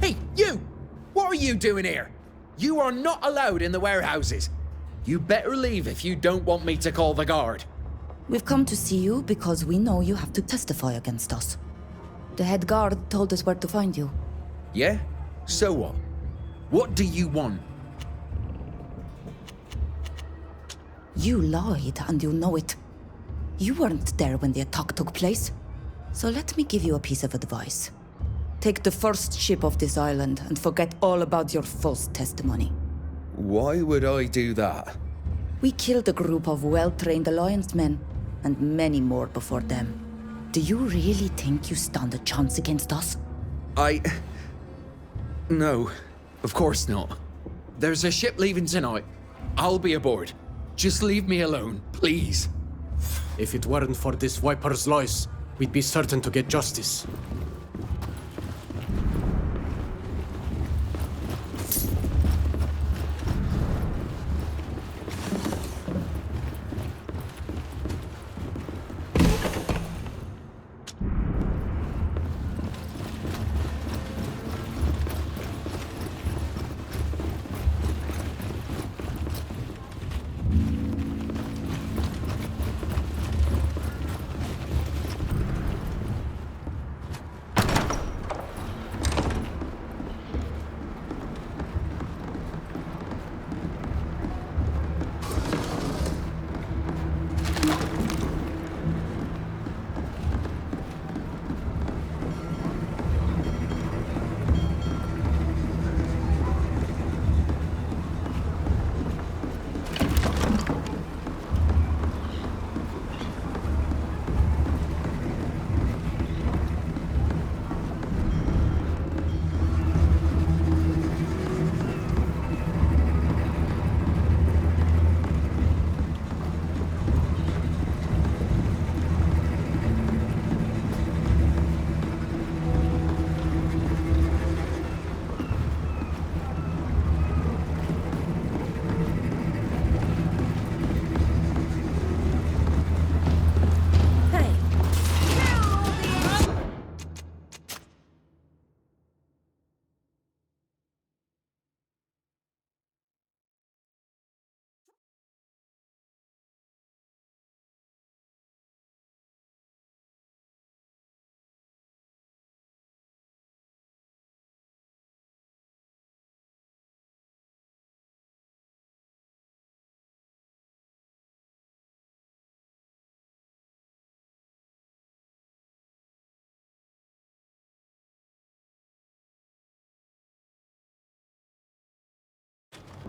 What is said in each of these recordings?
Hey, you! What are you doing here? You are not allowed in the warehouses. You better leave if you don't want me to call the guard. We've come to see you because we know you have to testify against us. The head guard told us where to find you. Yeah? So what? What do you want? You lied, and you know it. You weren't there when the attack took place. So let me give you a piece of advice. Take the first ship off this island and forget all about your false testimony. Why would I do that? We killed a group of well-trained Alliance men, and many more before them. Do you really think you stand a chance against us? No, of course not. There's a ship leaving tonight. I'll be aboard. Just leave me alone, please. If it weren't for this Viper's lies, we'd be certain to get justice.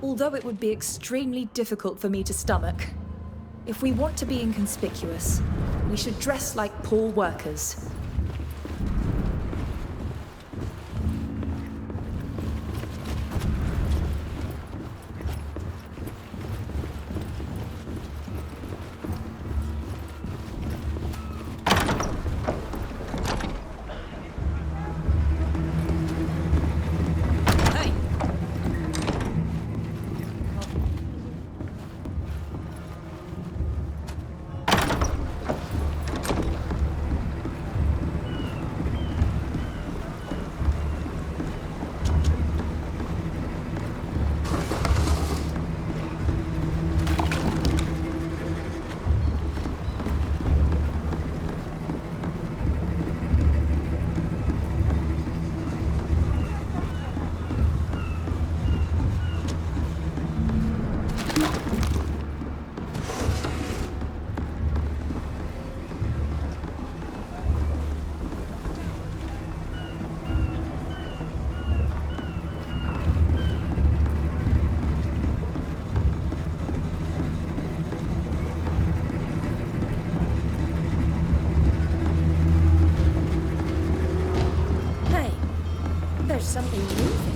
Although it would be extremely difficult for me to stomach. If we want to be inconspicuous, we should dress like poor workers. There's something moving.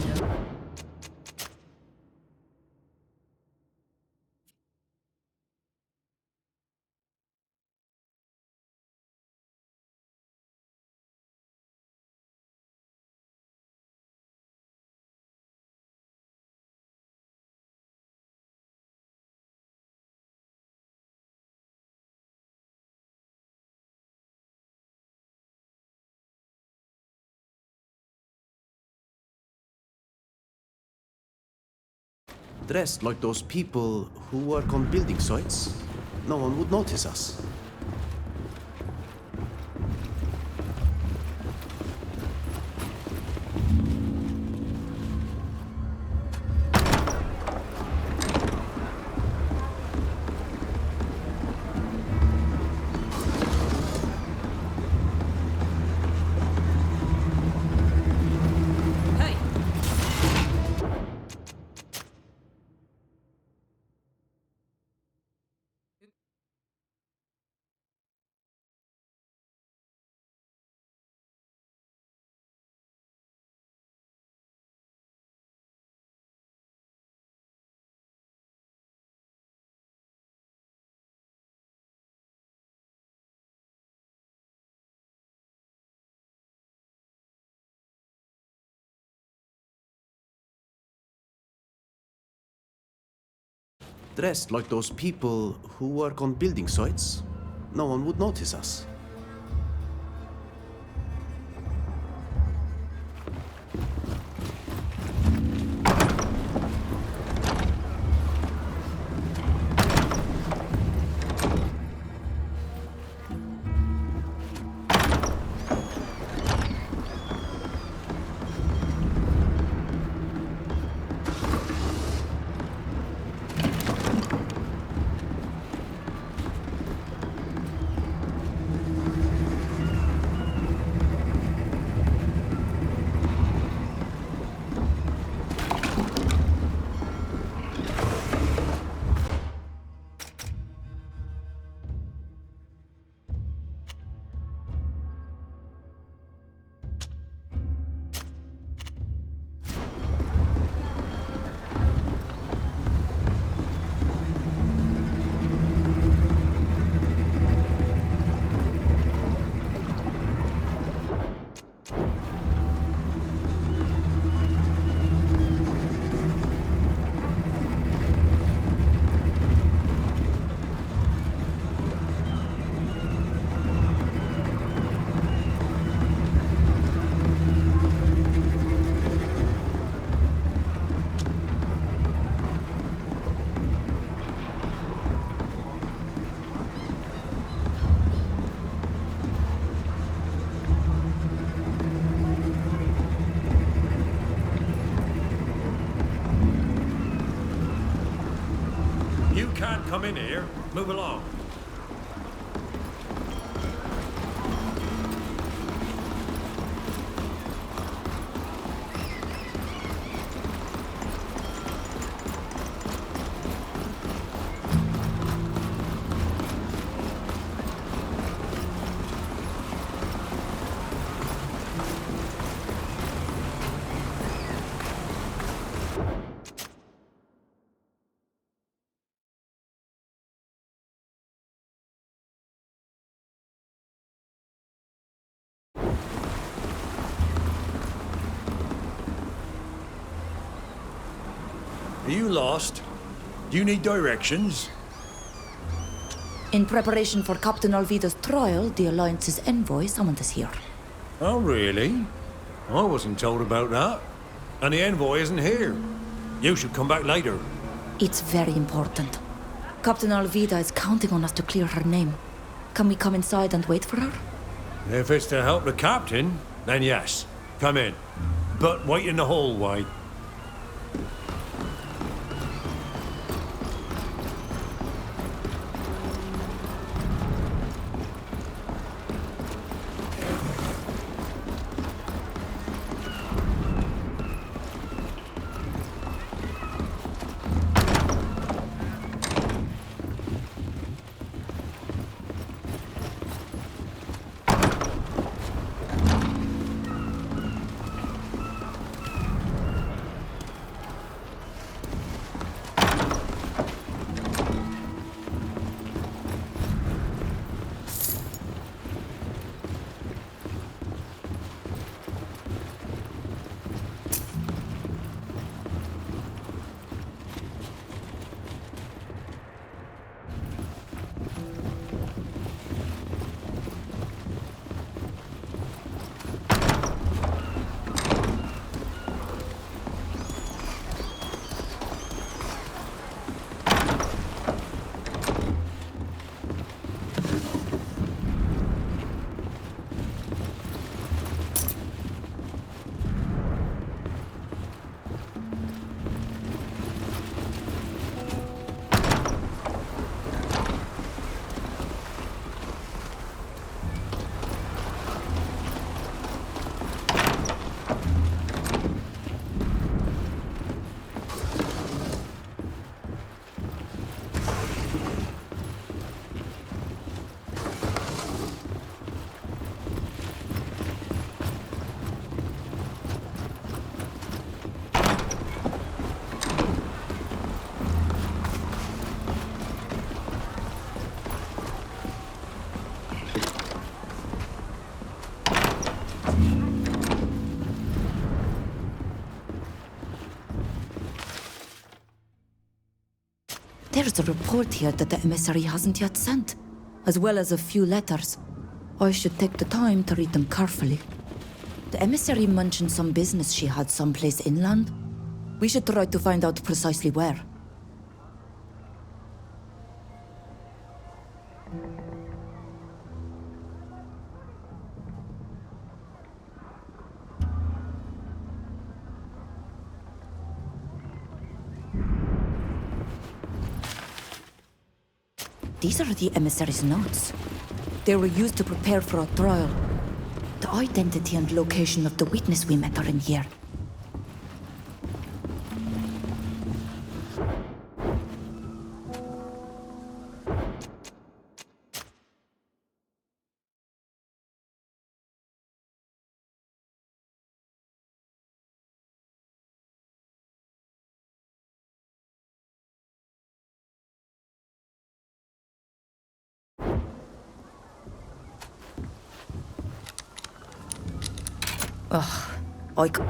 Dressed like those people who work on building sites, no one would notice us. Dressed like those people who work on building sites, no one would notice us. You can't come in here. Move along. Are you lost? Do you need directions? In preparation for Captain Alvida's trial, the Alliance's envoy summoned us here. Oh, really? I wasn't told about that. And the envoy isn't here. You should come back later. It's very important. Captain Alvida is counting on us to clear her name. Can we come inside and wait for her? If it's to help the captain, then yes. Come in. But wait in the hallway. There's a report here that the emissary hasn't yet sent, as well as a few letters. I should take the time to read them carefully. The emissary mentioned some business she had someplace inland. We should try to find out precisely where. These are the emissary's notes. They were used to prepare for a trial. The identity and location of the witness we met are in here. Ugh, I c-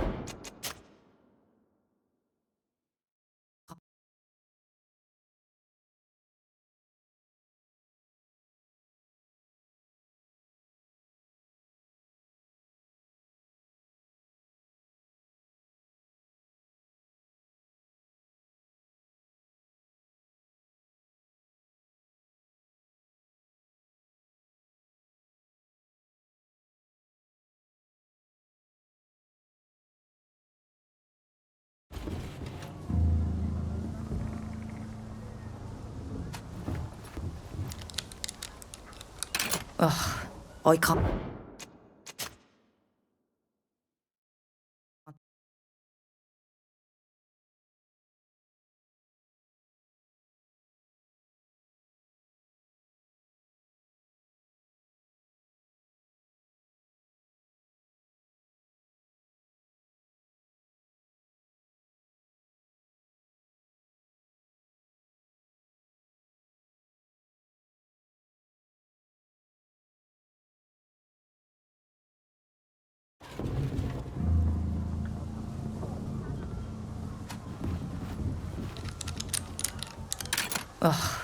Ugh, I can't. Ugh.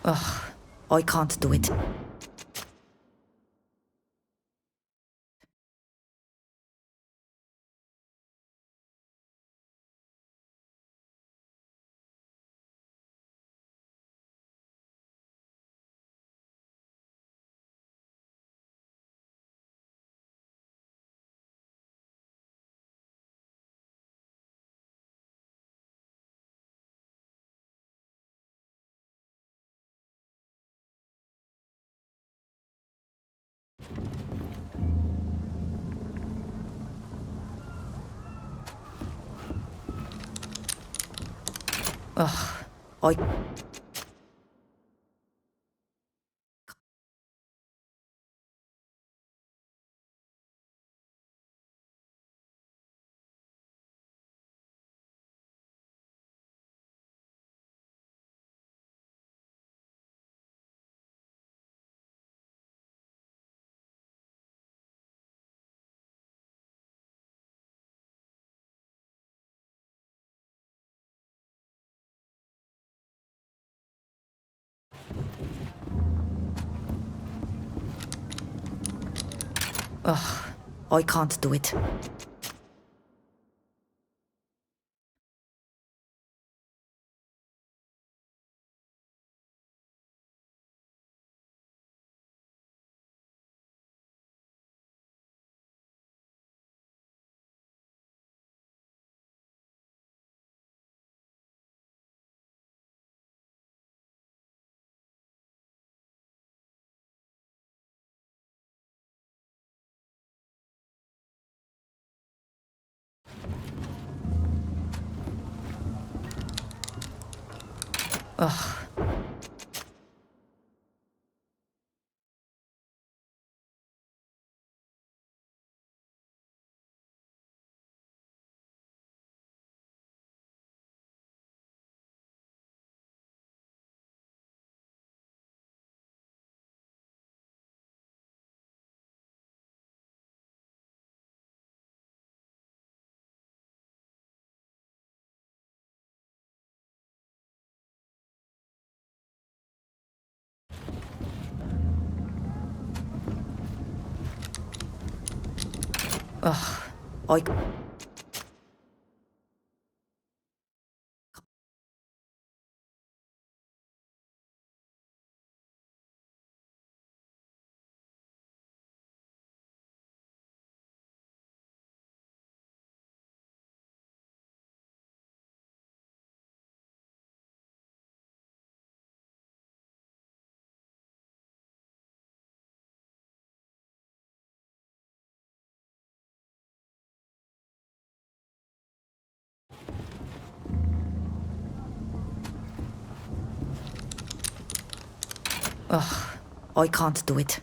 Ugh, I can't do it. Ugh, I... Ugh, I can't do it. I... I can't do it.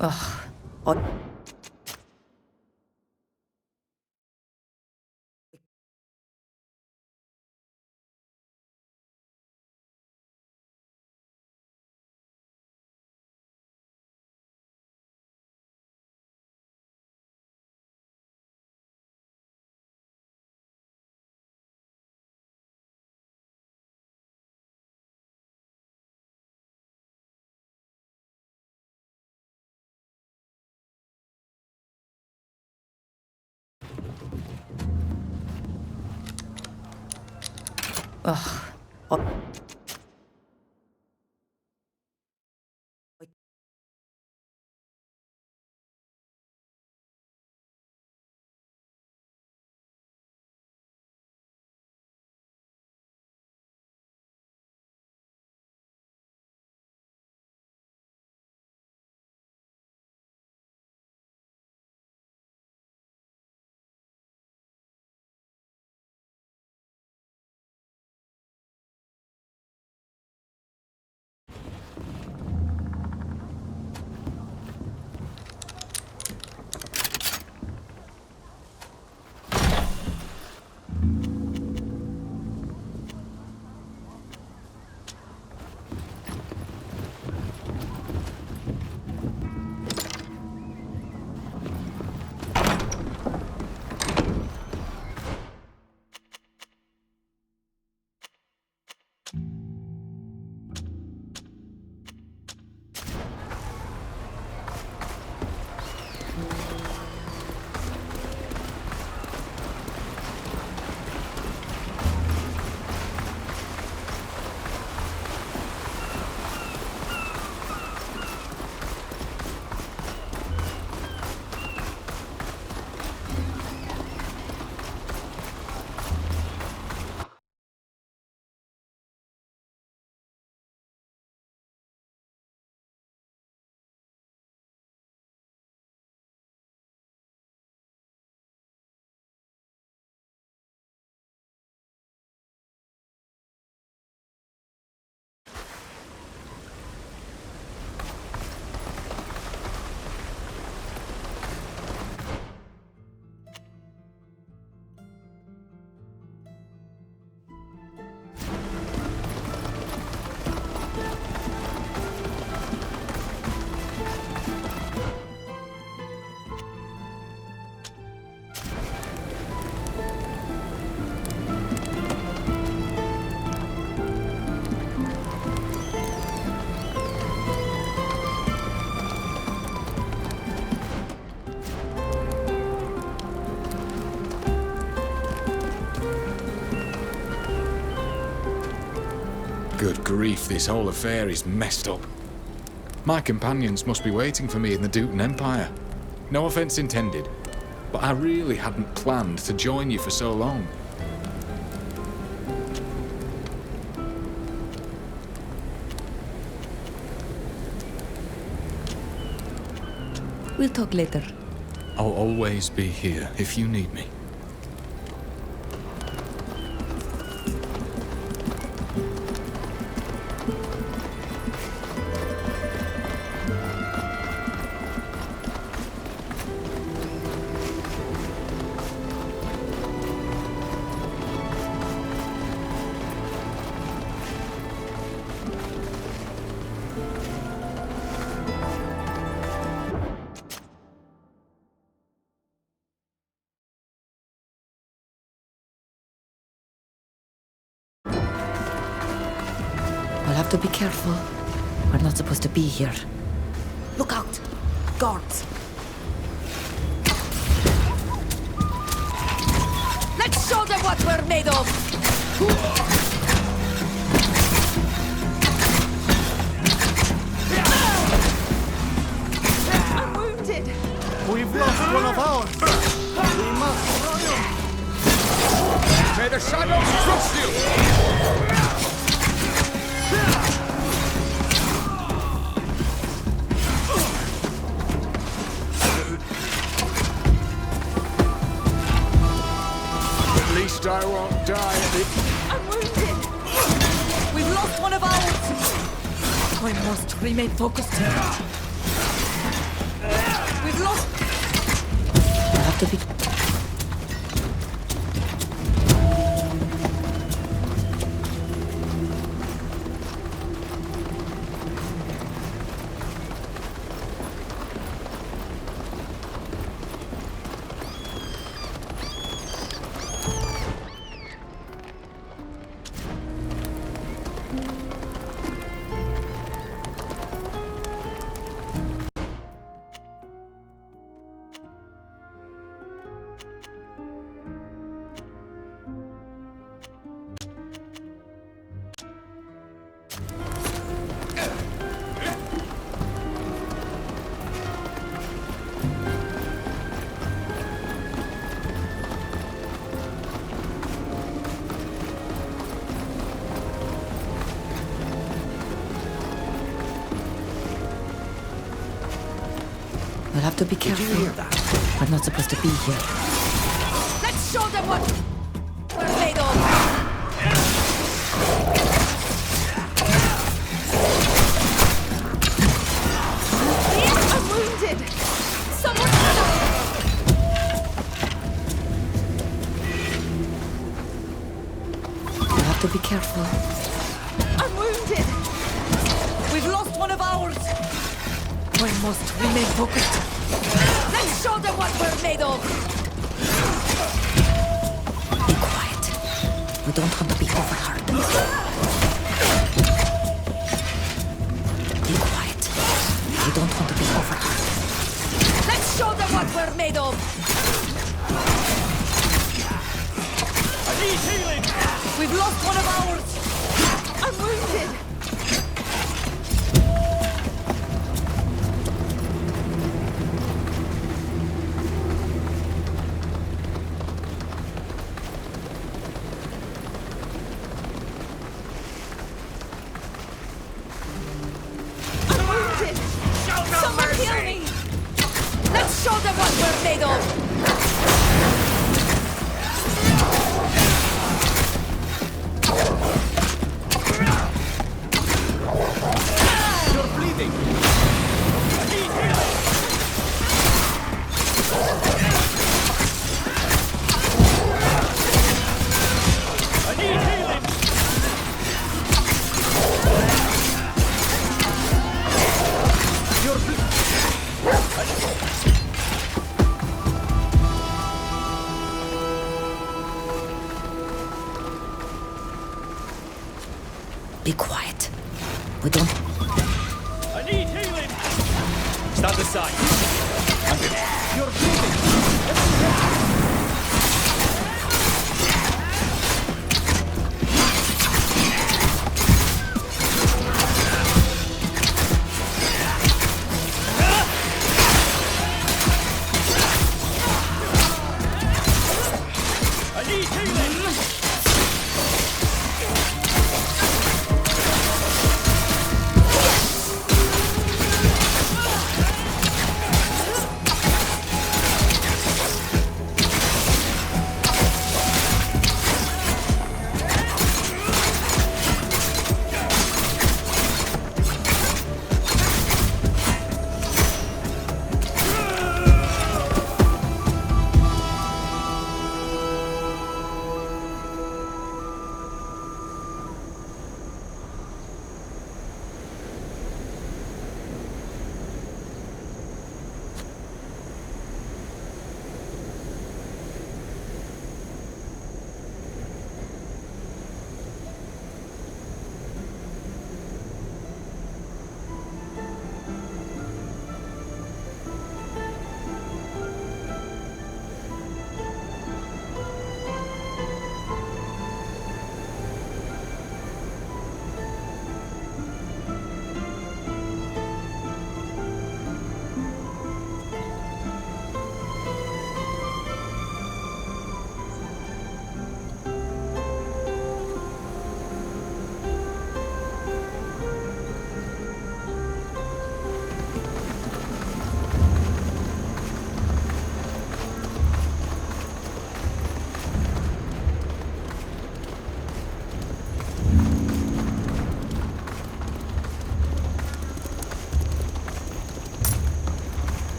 I... Good grief, this whole affair is messed up. My companions must be waiting for me in the Dutan Empire. No offense intended, but I really hadn't planned to join you for so long. We'll talk later. I'll always be here if you need me. We'll have to be careful. We're not supposed to be here. Look out! Guards! Let's show them what we're made of! I'm wounded! We've lost one of ours. We must triumph. May the shadows trust you! At least I won't die at it. I'm wounded! We've lost one of ours! I must remain focused. We've lost... We'll have to be... We'll have to be careful. Did you hear that? We're not supposed to be here. Let's show them what we're made of! I'm wounded! Someone stop! We'll have to be careful. I'm wounded! We've lost one of ours! We must remain focused. Let's show them what we're made of! Be quiet. We don't want to be overheard. Be quiet. We don't want to be overheard. Let's show them what we're made of! I need healing! We've lost one of ours! I'm wounded! I'm wounded! Someone heal me! Let's show them what we're made of! You're bleeding. I need healing! I need healing! You're Be quiet. We don't... I need healing! Stand aside. You're bleeding.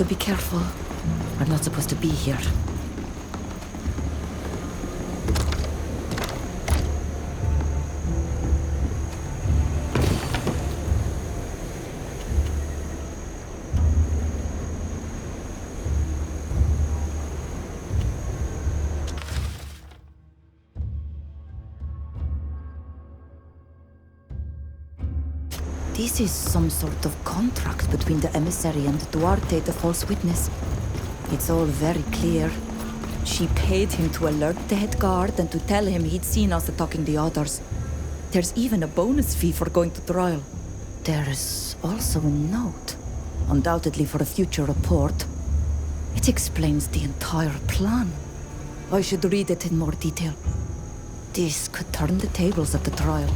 be careful. We're not supposed to be here. This is some sort of contract between the emissary and Duarte, the false witness. It's all very clear. She paid him to alert the head guard and to tell him he'd seen us attacking the others. There's even a bonus fee for going to trial. There's also a note, undoubtedly for a future report. It explains the entire plan. I should read it in more detail. This could turn the tables at the trial.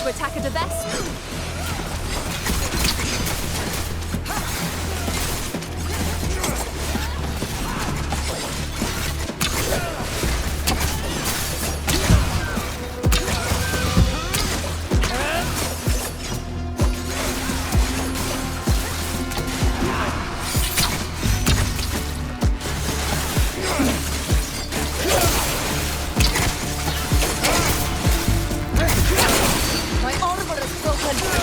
Attack of the best. My armor is broken.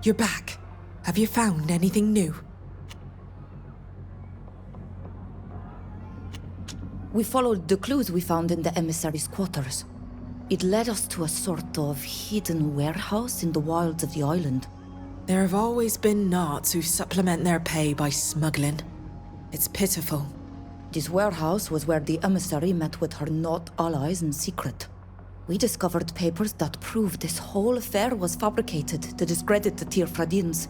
You're back. Have you found anything new? We followed the clues we found in the emissary's quarters. It led us to a sort of hidden warehouse in the wilds of the island. There have always been Knots who supplement their pay by smuggling. It's pitiful. This warehouse was where the emissary met with her Knot allies in secret. We discovered papers that prove this whole affair was fabricated to discredit the Tirfradins.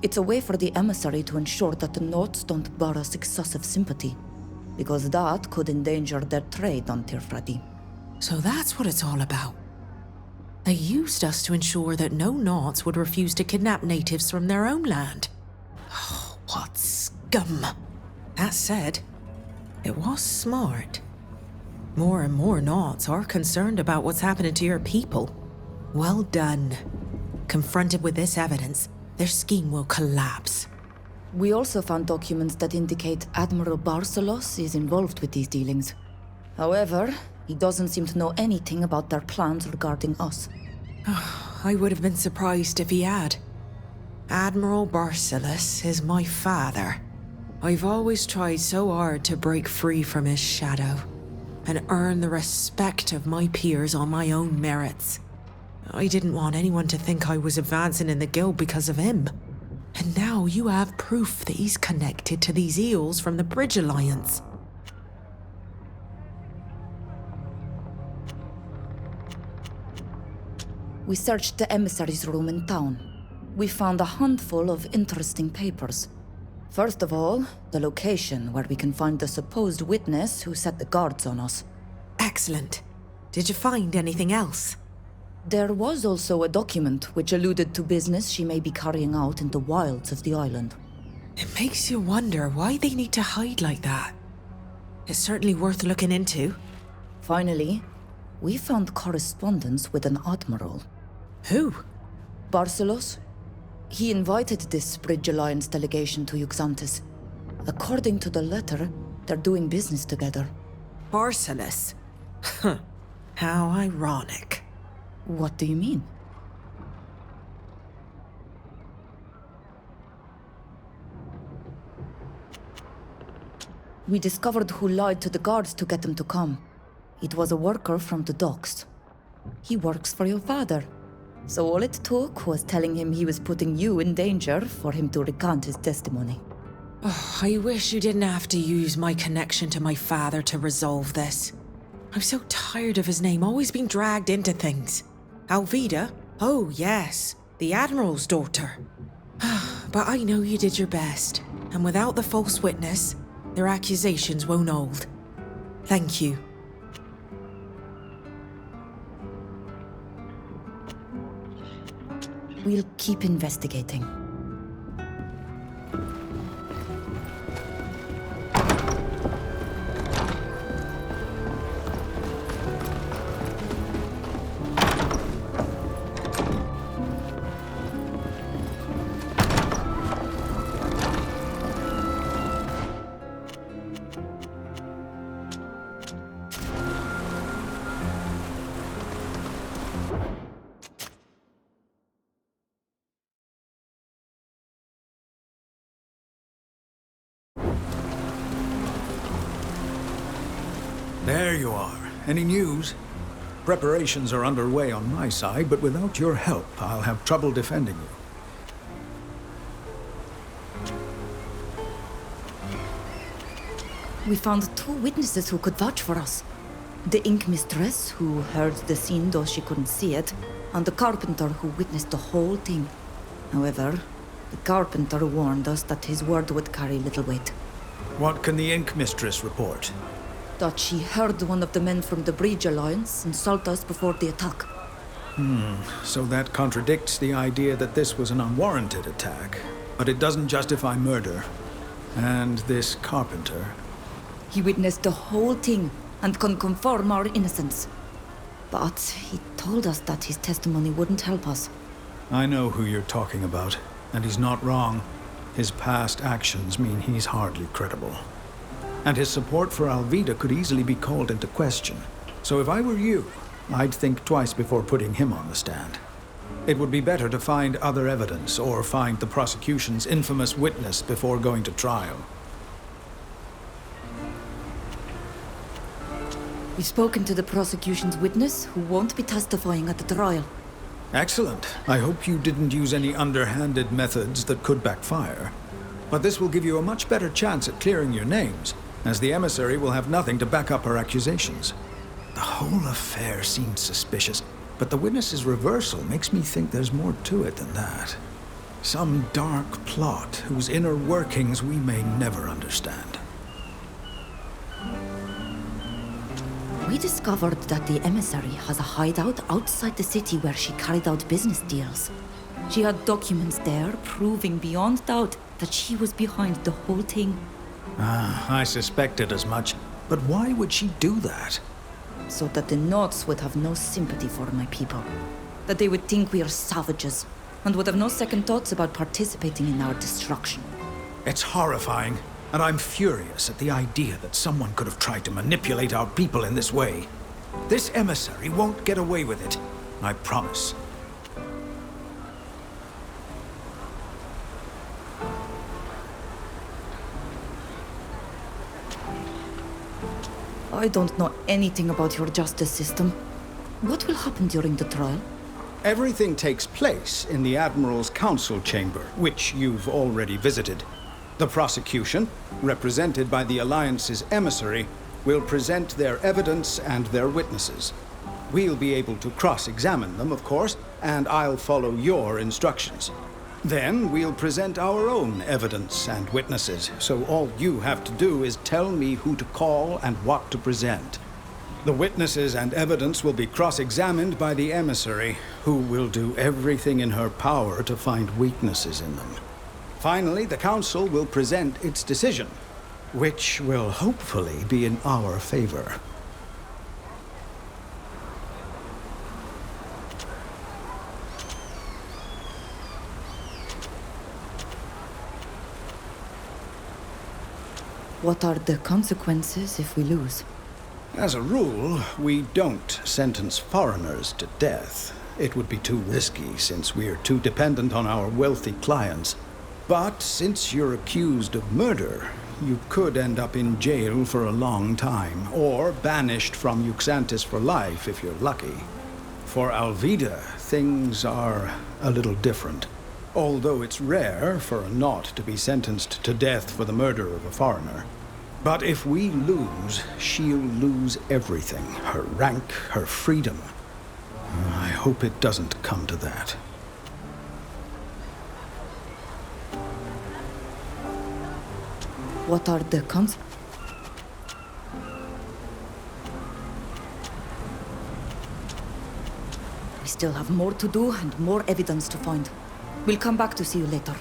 It's a way for the emissary to ensure that the Knots don't bar us excessive sympathy, because that could endanger their trade on Tirfradi. So that's what it's all about. They used us to ensure that no Knots would refuse to kidnap natives from their own land. Oh, what scum. That said, it was smart. More and more Knots are concerned about what's happening to your people. Well done. Confronted with this evidence, their scheme will collapse. We also found documents that indicate Admiral Barcelos is involved with these dealings. However, he doesn't seem to know anything about their plans regarding us. I would have been surprised if he had. Admiral Barcelos is my father. I've always tried so hard to break free from his shadow and earn the respect of my peers on my own merits. I didn't want anyone to think I was advancing in the guild because of him. And now you have proof that he's connected to these eels from the Bridge Alliance. We searched the emissary's room in town. We found a handful of interesting papers. First of all, the location where we can find the supposed witness who set the guards on us. Excellent. Did you find anything else? There was also a document which alluded to business she may be carrying out in the wilds of the island. It makes you wonder why they need to hide like that. It's certainly worth looking into. Finally, we found correspondence with an admiral. Who? Barcelos. He invited this Bridge Alliance delegation to Euxantis. According to the letter, they're doing business together. Barcelos? How ironic. What do you mean? We discovered who lied to the guards to get them to come. It was a worker from the docks. He works for your father. So all it took was telling him he was putting you in danger for him to recant his testimony. Oh, I wish you didn't have to use my connection to my father to resolve this. I'm so tired of his name always being dragged into things. Alvida? Oh, yes. The Admiral's daughter. But I know you did your best. And without the false witness, their accusations won't hold. Thank you. We'll keep investigating. There you are. Any news? Preparations are underway on my side, but without your help, I'll have trouble defending you. We found 2 witnesses who could vouch for us. The ink mistress, who heard the scene though she couldn't see it, and the carpenter who witnessed the whole thing. However, the carpenter warned us that his word would carry little weight. What can the ink mistress report? That she heard one of the men from the Bridge Alliance insult us before the attack. So that contradicts the idea that this was an unwarranted attack. But it doesn't justify murder. And this carpenter... He witnessed the whole thing and can confirm our innocence. But he told us that his testimony wouldn't help us. I know who you're talking about, and he's not wrong. His past actions mean he's hardly credible. And his support for Alvida could easily be called into question. So if I were you, I'd think twice before putting him on the stand. It would be better to find other evidence or find the prosecution's infamous witness before going to trial. We've spoken to the prosecution's witness, who won't be testifying at the trial. Excellent. I hope you didn't use any underhanded methods that could backfire. But this will give you a much better chance at clearing your names, as the emissary will have nothing to back up her accusations. The whole affair seemed suspicious, but the witness's reversal makes me think there's more to it than that. Some dark plot whose inner workings we may never understand. We discovered that the emissary has a hideout outside the city where she carried out business deals. She had documents there proving beyond doubt that she was behind the whole thing. I suspected as much. But why would she do that? So that the Nods would have no sympathy for my people. That they would think we are savages, and would have no second thoughts about participating in our destruction. It's horrifying, and I'm furious at the idea that someone could have tried to manipulate our people in this way. This emissary won't get away with it, I promise. I don't know anything about your justice system. What will happen during the trial? Everything takes place in the Admiral's Council Chamber, which you've already visited. The prosecution, represented by the Alliance's emissary, will present their evidence and their witnesses. We'll be able to cross-examine them, of course, and I'll follow your instructions. Then we'll present our own evidence and witnesses, so all you have to do is tell me who to call and what to present. The witnesses and evidence will be cross-examined by the emissary, who will do everything in her power to find weaknesses in them. Finally, the Council will present its decision, which will hopefully be in our favor. What are the consequences if we lose? As a rule, we don't sentence foreigners to death. It would be too risky since we're too dependent on our wealthy clients. But since you're accused of murder, you could end up in jail for a long time, or banished from Yuxantis for life if you're lucky. For Alvida, things are a little different. Although it's rare for a Nott to be sentenced to death for the murder of a foreigner. But if we lose, she'll lose everything. Her rank, her freedom. I hope it doesn't come to that. What are the consequences? We still have more to do and more evidence to find. We'll come back to see you later.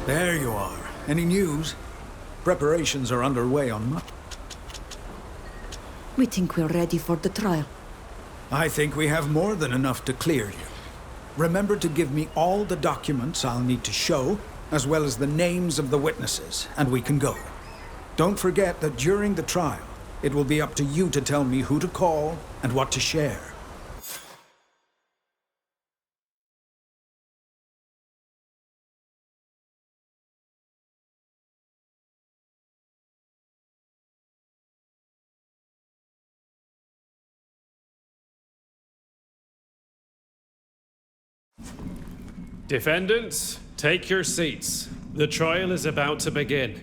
There you are. Any news? Preparations are underway on much. We think we're ready for the trial. I think we have more than enough to clear you. Remember to give me all the documents I'll need to show, as well as the names of the witnesses, and we can go. Don't forget that during the trial, it will be up to you to tell me who to call and what to share. Defendants, take your seats. The trial is about to begin.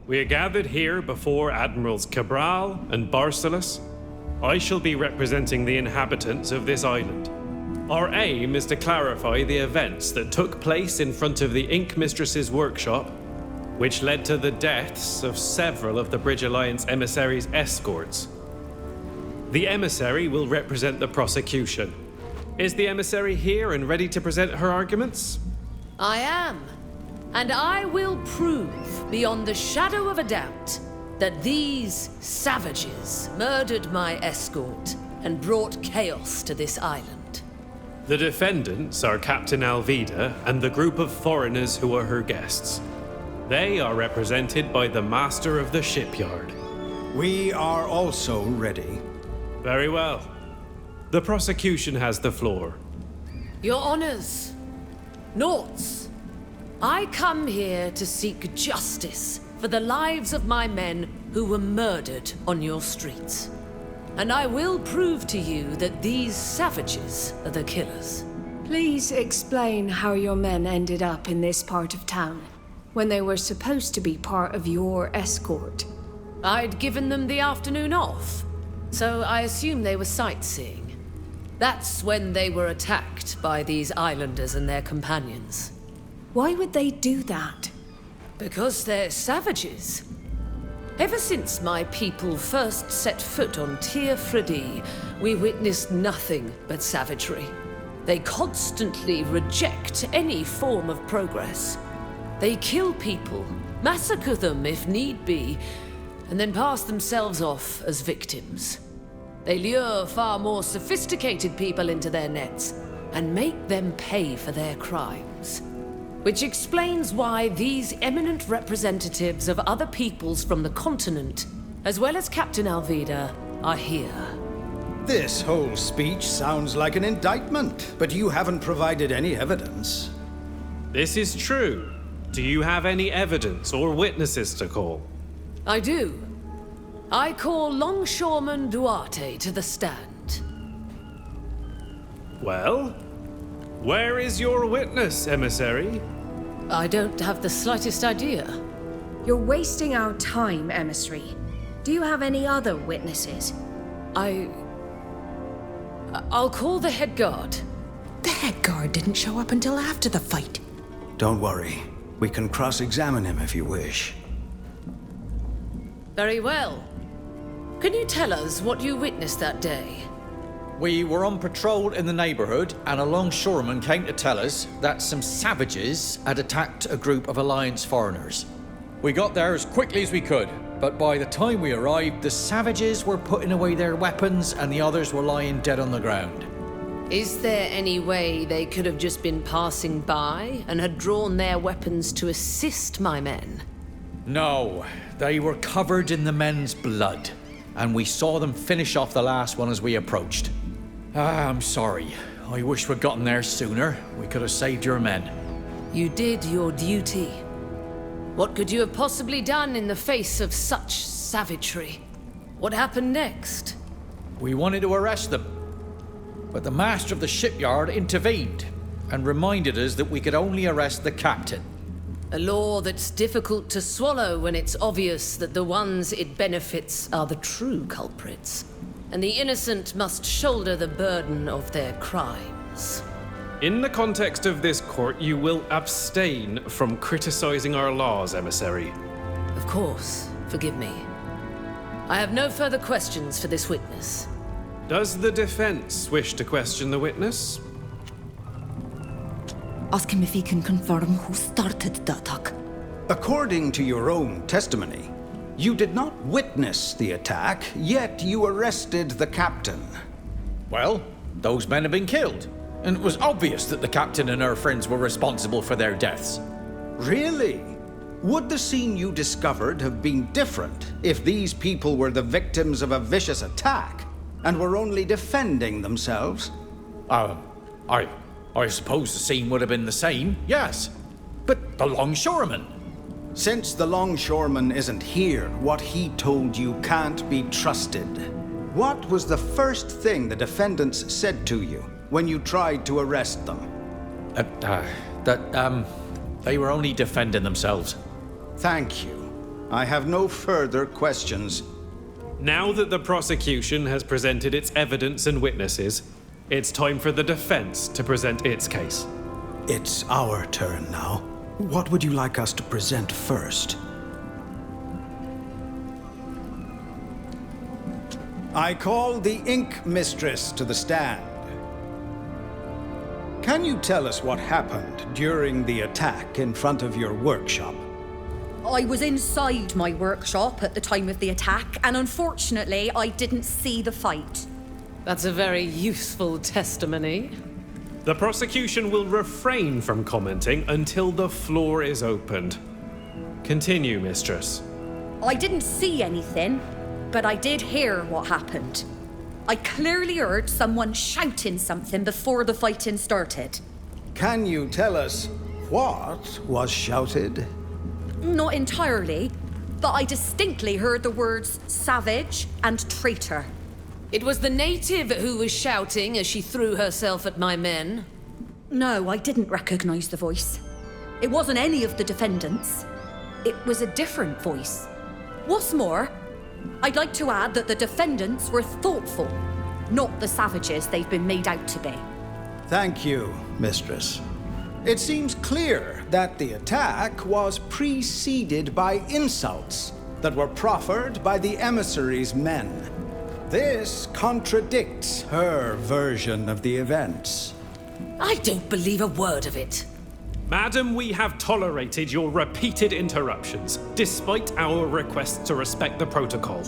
We are gathered here before Admirals Cabral and Barcelos. I shall be representing the inhabitants of this island. Our aim is to clarify the events that took place in front of the Ink Mistress's workshop, which led to the deaths of several of the Bridge Alliance emissaries' escorts. The emissary will represent the prosecution. Is the emissary here and ready to present her arguments? I am. And I will prove, beyond the shadow of a doubt, that these savages murdered my escort and brought chaos to this island. The defendants are Captain Alvida and the group of foreigners who are her guests. They are represented by the master of the shipyard. We are also ready. Very well. The prosecution has the floor. Your honors, Noughts, I come here to seek justice for the lives of my men who were murdered on your streets. And I will prove to you that these savages are the killers. Please explain how your men ended up in this part of town, when they were supposed to be part of your escort. I'd given them the afternoon off, so I assume they were sightseeing. That's when they were attacked by these islanders and their companions. Why would they do that? Because they're savages. Ever since my people first set foot on Tir Fredi, we witnessed nothing but savagery. They constantly reject any form of progress. They kill people, massacre them if need be, and then pass themselves off as victims. They lure far more sophisticated people into their nets and make them pay for their crimes. Which explains why these eminent representatives of other peoples from the continent, as well as Captain Alvida, are here. This whole speech sounds like an indictment, but you haven't provided any evidence. This is true. Do you have any evidence or witnesses to call? I do. I call Longshoreman Duarte to the stand. Well, where is your witness, emissary? I don't have the slightest idea. You're wasting our time, emissary. Do you have any other witnesses? I'll call the head guard. The head guard didn't show up until after the fight. Don't worry. We can cross-examine him if you wish. Very well. Can you tell us what you witnessed that day? We were on patrol in the neighborhood, and a longshoreman came to tell us that some savages had attacked a group of Alliance foreigners. We got there as quickly as we could, but by the time we arrived, the savages were putting away their weapons and the others were lying dead on the ground. Is there any way they could have just been passing by and had drawn their weapons to assist my men? No, they were covered in the men's blood, and we saw them finish off the last one as we approached. I'm sorry. I wish we'd gotten there sooner. We could have saved your men. You did your duty. What could you have possibly done in the face of such savagery? What happened next? We wanted to arrest them, but the master of the shipyard intervened and reminded us that we could only arrest the captain. A law that's difficult to swallow when it's obvious that the ones it benefits are the true culprits, and the innocent must shoulder the burden of their crimes. In the context of this court, you will abstain from criticizing our laws, emissary. Of course. Forgive me. I have no further questions for this witness. Does the defense wish to question the witness? Ask him if he can confirm who started the attack. According to your own testimony, you did not witness the attack, yet you arrested the captain. Well, those men have been killed, and it was obvious that the captain and her friends were responsible for their deaths. Really? Would the scene you discovered have been different if these people were the victims of a vicious attack and were only defending themselves? I suppose the scene would have been the same, yes. But the longshoreman. Since the longshoreman isn't here, what he told you can't be trusted. What was the first thing the defendants said to you when you tried to arrest them? They were only defending themselves. Thank you. I have no further questions. Now that the prosecution has presented its evidence and witnesses, it's time for the defense to present its case. It's our turn now. What would you like us to present first? I call the Ink Mistress to the stand. Can you tell us what happened during the attack in front of your workshop? I was inside my workshop at the time of the attack, and unfortunately, I didn't see the fight. That's a very useful testimony. The prosecution will refrain from commenting until the floor is opened. Continue, Mistress. I didn't see anything, but I did hear what happened. I clearly heard someone shouting something before the fighting started. Can you tell us what was shouted? Not entirely, but I distinctly heard the words savage and traitor. It was the native who was shouting as she threw herself at my men. No, I didn't recognize the voice. It wasn't any of the defendants. It was a different voice. What's more, I'd like to add that the defendants were thoughtful, not the savages they've been made out to be. Thank you, Mistress. It seems clear that the attack was preceded by insults that were proffered by the emissary's men. This contradicts her version of the events. I don't believe a word of it. Madam, we have tolerated your repeated interruptions, despite our requests to respect the protocol.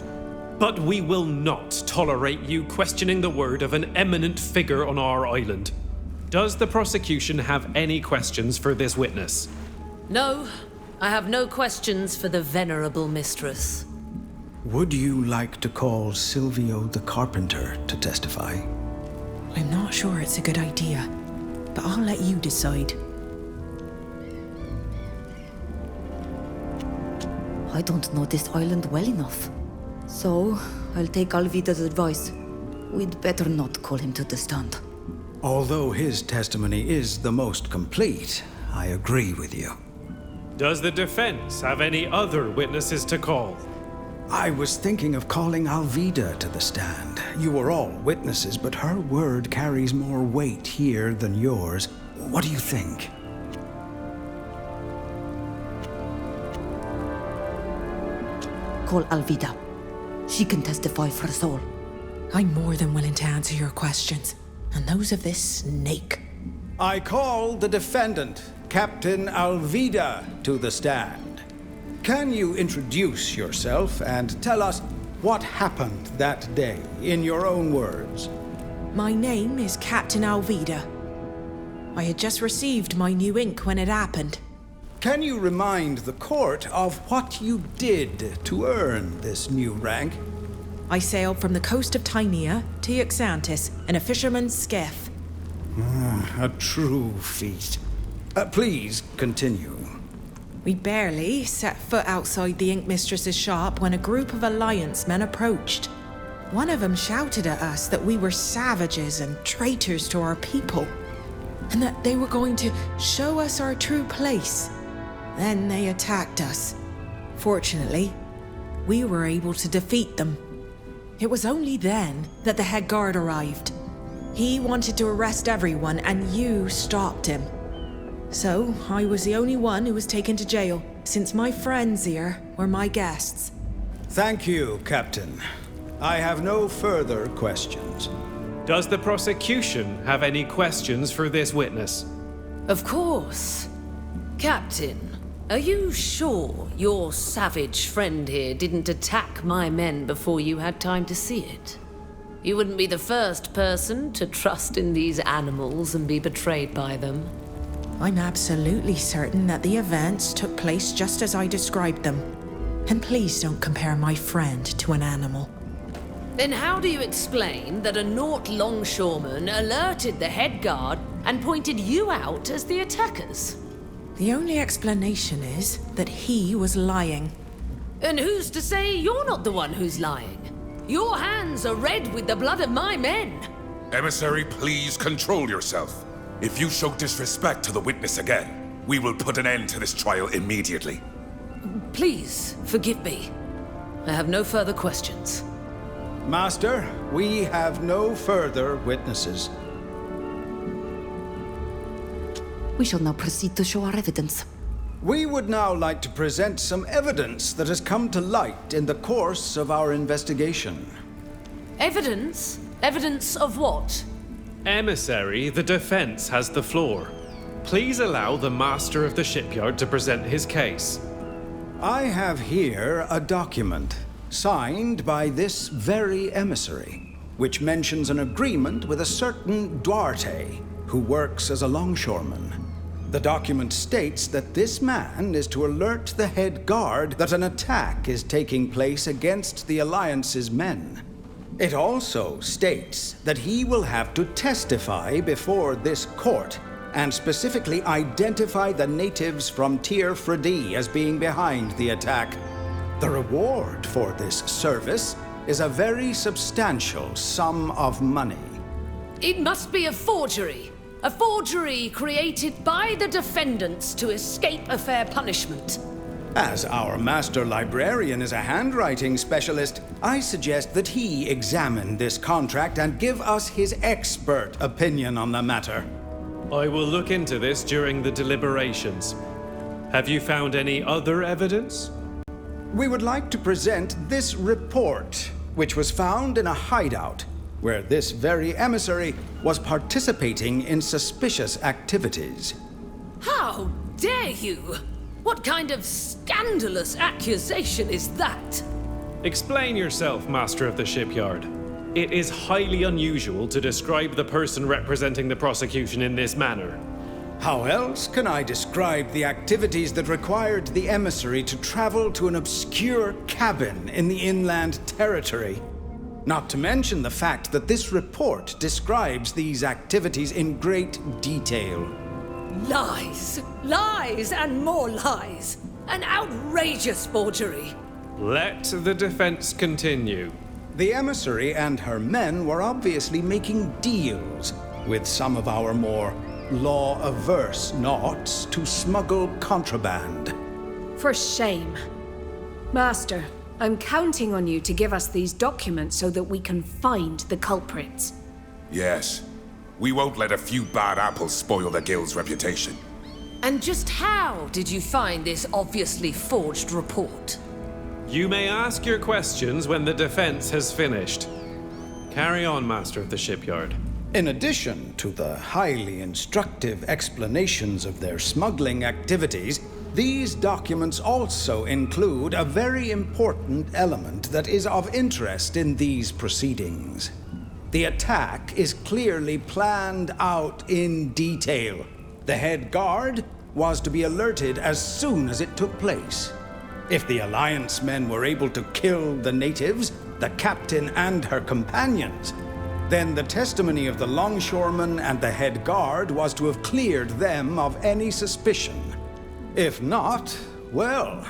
But we will not tolerate you questioning the word of an eminent figure on our island. Does the prosecution have any questions for this witness? No, I have no questions for the venerable mistress. Would you like to call Silvio the carpenter to testify? I'm not sure it's a good idea, but I'll let you decide. I don't know this island well enough. So, I'll take Alvida's advice. We'd better not call him to the stand. Although his testimony is the most complete, I agree with you. Does the defense have any other witnesses to call? I was thinking of calling Alvida to the stand. You were all witnesses, but her word carries more weight here than yours. What do you think? Call Alvida. She can testify for us all. I'm more than willing to answer your questions, and those of this snake. I call the defendant, Captain Alvida, to the stand. Can you introduce yourself and tell us what happened that day, in your own words? My name is Captain Alvida. I had just received my new ink when it happened. Can you remind the court of what you did to earn this new rank? I sailed from the coast of Tynea to Yaxantis in a fisherman's skiff. A true feat. Please continue. We barely set foot outside the Ink Mistress's shop when a group of Alliance men approached. One of them shouted at us that we were savages and traitors to our people, and that they were going to show us our true place. Then they attacked us. Fortunately, we were able to defeat them. It was only then that the head guard arrived. He wanted to arrest everyone, and you stopped him. So, I was the only one who was taken to jail, since my friends here were my guests. Thank you, Captain. I have no further questions. Does the prosecution have any questions for this witness? Of course. Captain, Are you sure your savage friend here didn't attack my men before you had time to see it? You wouldn't be the first person to trust in these animals and be betrayed by them. I'm absolutely certain that the events took place just as I described them. And please don't compare my friend to an animal. Then how do you explain that a Nort longshoreman alerted the head guard and pointed you out as the attackers? The only explanation is that he was lying. And who's to say you're not the one who's lying? Your hands are red with the blood of my men. Emissary, please control yourself. If you show disrespect to the witness again, we will put an end to this trial immediately. Please, forgive me. I have no further questions. Master, we have no further witnesses. We shall now proceed to show our evidence. We would now like to present some evidence that has come to light in the course of our investigation. Evidence? Evidence of what? Emissary, the defense has the floor. Please allow the master of the shipyard to present his case. I have here a document signed by this very emissary, which mentions an agreement with a certain Duarte, who works as a longshoreman. The document states that this man is to alert the head guard that an attack is taking place against the Alliance's men. It also states that he will have to testify before this court and specifically identify the natives from Tir Fredi as being behind the attack. The reward for this service is a very substantial sum of money. It must be a forgery. A forgery created by the defendants to escape a fair punishment. As our master librarian is a handwriting specialist, I suggest that he examine this contract and give us his expert opinion on the matter. I will look into this during the deliberations. Have you found any other evidence? We would like to present this report, which was found in a hideout, where this very emissary was participating in suspicious activities. How dare you? What kind of scandalous accusation is that? Explain yourself, master of the shipyard. It is highly unusual to describe the person representing the prosecution in this manner. How else can I describe the activities that required the emissary to travel to an obscure cabin in the inland territory? Not to mention the fact that this report describes these activities in great detail. Lies! Lies and more lies! An outrageous forgery! Let the defense continue. The emissary and her men were obviously making deals with some of our more law-averse Nauts to smuggle contraband. For shame. Master, I'm counting on you to give us these documents so that we can find the culprits. Yes. We won't let a few bad apples spoil the guild's reputation. And just how did you find this obviously forged report? You may ask your questions when the defense has finished. Carry on, master of the shipyard. In addition to the highly instructive explanations of their smuggling activities, these documents also include a very important element that is of interest in these proceedings. The attack is clearly planned out in detail. The head guard was to be alerted as soon as it took place. If the Alliance men were able to kill the natives, the captain and her companions, then the testimony of the longshoreman and the head guard was to have cleared them of any suspicion. If not, well,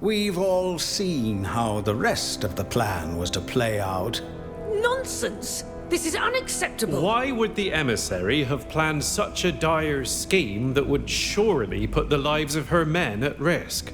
we've all seen how the rest of the plan was to play out. Nonsense! This is unacceptable! Why would the emissary have planned such a dire scheme that would surely put the lives of her men at risk?